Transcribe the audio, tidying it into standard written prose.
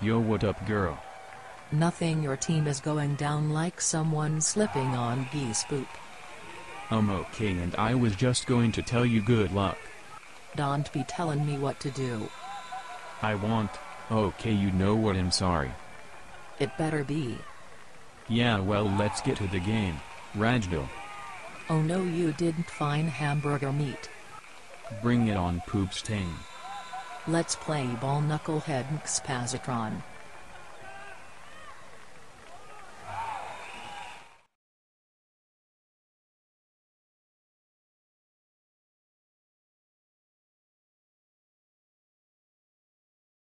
Yo, what up, girl? Nothing, your team is going down like someone slipping on geese poop. Okay, and I was just going to tell you good luck. Don't be telling me what to do. I want. Okay, you know what, I'm sorry. It better be. Yeah, well, let's get to the game, Rajdal. Oh no, you didn't find hamburger meat. Bring it on, Poopstain. Let's play ball, knucklehead Xpazatron.